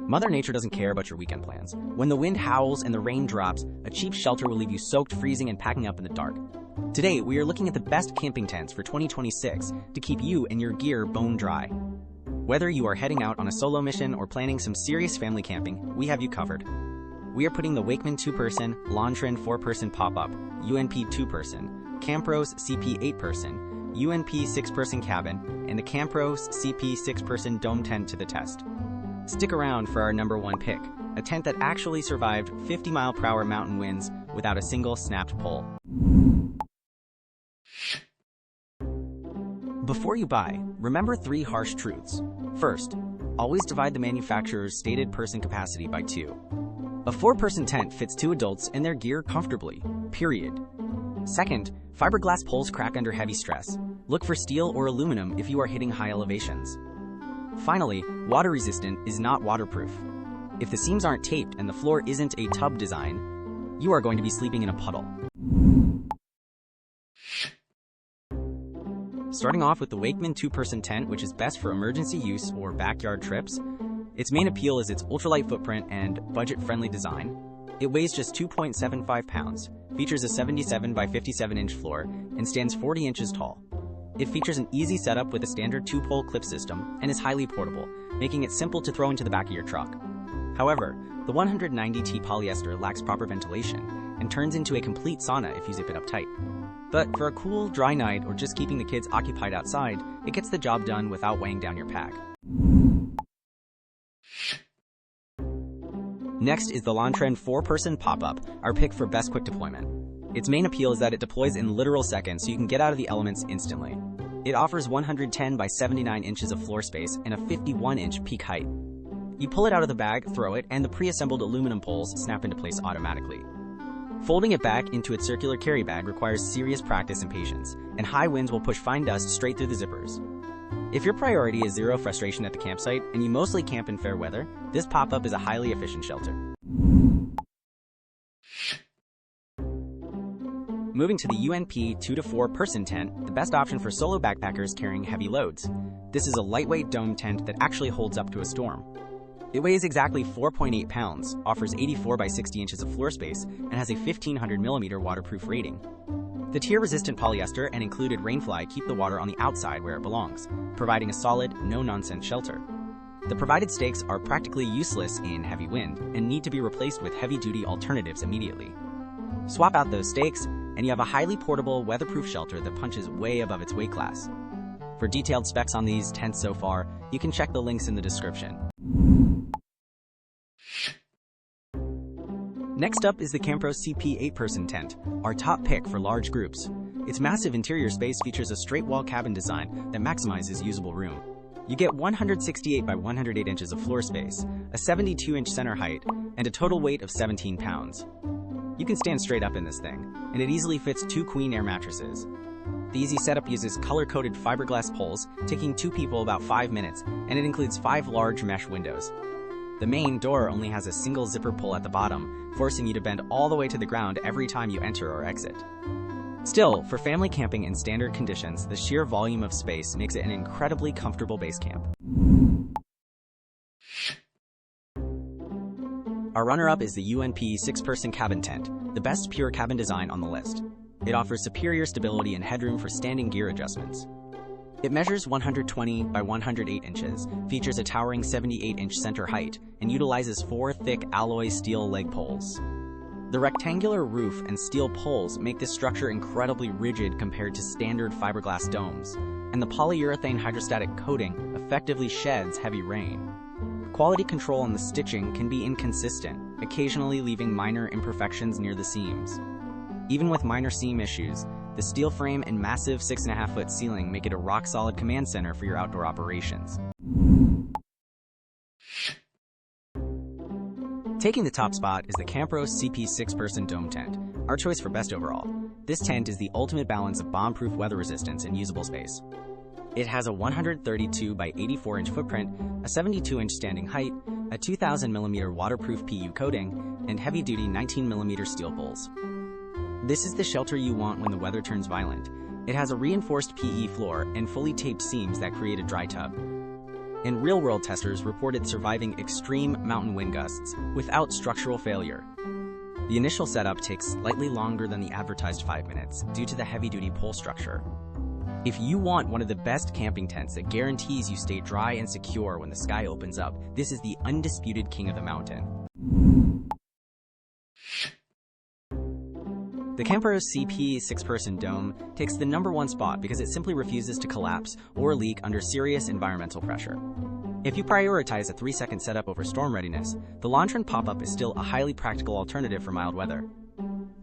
Mother Nature doesn't care about your weekend plans. When the wind howls and the rain drops, a cheap shelter will leave you soaked, freezing, and packing up in the dark. Today, we are looking at the best camping tents for 2026 to keep you and your gear bone dry. Whether you are heading out on a solo mission or planning some serious family camping, we have you covered. We are putting the Wakeman 2-person, Londtren 4-person pop-up, UNP 2-person, CAMPROS CP 8-person, UNP 6-person cabin, and the CAMPROS CP 6-person dome tent to the test. Stick around for our #1 pick, a tent that actually survived 50-mile-per-hour mountain winds without a single snapped pole. Before you buy, remember 3 harsh truths. First, always divide the manufacturer's stated person capacity by 2. A 4-person tent fits 2 adults and their gear comfortably, period. Second, fiberglass poles crack under heavy stress. Look for steel or aluminum if you are hitting high elevations. Finally, water resistant is not waterproof. If the seams aren't taped and the floor isn't a tub design, you are going to be sleeping in a puddle. Starting off with the Wakeman 2-person tent, which is best for emergency use or backyard trips. Its main appeal is its ultralight footprint and budget-friendly design. It weighs just 2.75 pounds, features a 77 by 57 inch floor, and stands 40 inches tall. It features an easy setup with a standard 2-pole clip system and is highly portable, making it simple to throw into the back of your truck. However, the 190T polyester lacks proper ventilation and turns into a complete sauna if you zip it up tight. But for a cool, dry night or just keeping the kids occupied outside, it gets the job done without weighing down your pack. Next is the Londtren 4-person pop-up, our pick for best quick deployment. Its main appeal is that it deploys in literal seconds so you can get out of the elements instantly. It offers 110 by 79 inches of floor space and a 51-inch peak height. You pull it out of the bag, throw it, and the pre-assembled aluminum poles snap into place automatically. Folding it back into its circular carry bag requires serious practice and patience, and high winds will push fine dust straight through the zippers. If your priority is zero frustration at the campsite and you mostly camp in fair weather, this pop-up is a highly efficient shelter. Moving to the UNP 2 to 4-person tent, the best option for solo backpackers carrying heavy loads. This is a lightweight dome tent that actually holds up to a storm. It weighs exactly 4.8 pounds, offers 84 by 60 inches of floor space, and has a 1500mm waterproof rating. The tear-resistant polyester and included rainfly keep the water on the outside where it belongs, providing a solid, no-nonsense shelter. The provided stakes are practically useless in heavy wind and need to be replaced with heavy-duty alternatives immediately. Swap out those stakes, and you have a highly portable, weatherproof shelter that punches way above its weight class. For detailed specs on these tents so far, you can check the links in the description. Next up is the CAMPROS CP 8-person tent, our top pick for large groups. Its massive interior space features a straight-wall cabin design that maximizes usable room. You get 168 by 108 inches of floor space, a 72-inch center height, and a total weight of 17 pounds. You can stand straight up in this thing, and it easily fits 2 queen air mattresses. The easy setup uses color-coded fiberglass poles, taking 2 people about 5 minutes, and it includes 5 large mesh windows. The main door only has a single zipper pull at the bottom, forcing you to bend all the way to the ground every time you enter or exit. Still, for family camping in standard conditions, the sheer volume of space makes it an incredibly comfortable base camp. Our runner-up is the UNP 6-person cabin tent, the best pure cabin design on the list. It offers superior stability and headroom for standing gear adjustments. It measures 120 by 108 inches, features a towering 78-inch center height, and utilizes 4 thick alloy steel leg poles. The rectangular roof and steel poles make this structure incredibly rigid compared to standard fiberglass domes, and the polyurethane hydrostatic coating effectively sheds heavy rain. Quality control on the stitching can be inconsistent, occasionally leaving minor imperfections near the seams. Even with minor seam issues, the steel frame and massive 6.5-foot ceiling make it a rock-solid command center for your outdoor operations. Taking the top spot is the CAMPROS CP 6-person dome tent, our choice for best overall. This tent is the ultimate balance of bomb-proof weather resistance and usable space. It has a 132 by 84-inch footprint, a 72-inch standing height, a 2000mm waterproof PU coating, and heavy-duty 19mm steel poles. This is the shelter you want when the weather turns violent. It has a reinforced PE floor and fully taped seams that create a dry tub. and real-world testers reported surviving extreme mountain wind gusts without structural failure. The initial setup takes slightly longer than the advertised 5 minutes due to the heavy-duty pole structure. If you want one of the best camping tents that guarantees you stay dry and secure when the sky opens up, this is the undisputed king of the mountain. The CAMPROS CP 6-person dome takes the #1 spot because it simply refuses to collapse or leak under serious environmental pressure. If you prioritize a 3-second setup over storm readiness, the Londtren pop-up is still a highly practical alternative for mild weather.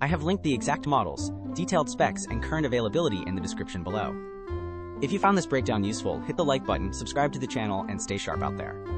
I have linked the exact models, detailed specs, and current availability in the description below. If you found this breakdown useful, hit the like button, subscribe to the channel, and stay sharp out there.